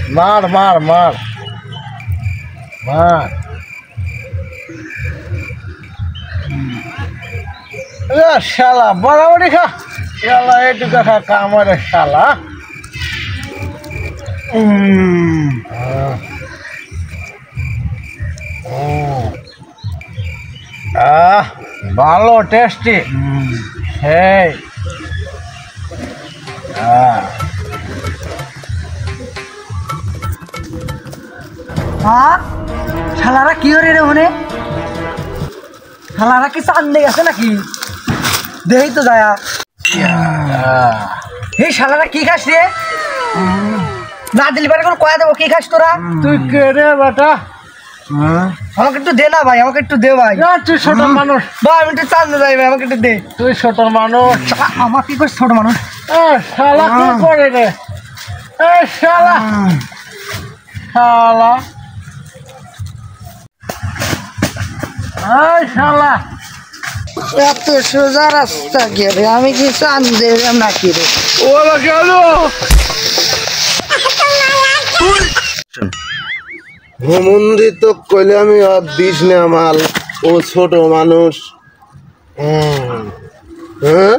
মার মার মার মার শালা বরাবরই খা শালা এইটুকু খা কামড়ে শালা ভালো টেস্টি সেই হ্যাঁ শালারা কি করে রে মনে শালারা কি চান্দে গেছে নাকি দেই তো যায় এই শালারা কি খাস রে না দিলি পারে কোন কয়া দেবো কি খাস তোরা তুই কে রে বেটা আমাকে একটু দে না ভাই আমাকে একটু দে ভাই তুই ছোট মানুষ ভাই আমি একটু চান্দে যাই ভাই আমাকে একটু দে তুই ছোট মানুষ আমার কি করছিস ছোট মানুষ শালা কি করে রে শালা শালা শালা এত সোজা রাস্তা কে রে আমি কি চান্দে নাকি রে ওরা গেল ভ্রমন্দি তো কইলে আমি আর দিস না মাল ও ছোট মানুষ হ্যাঁ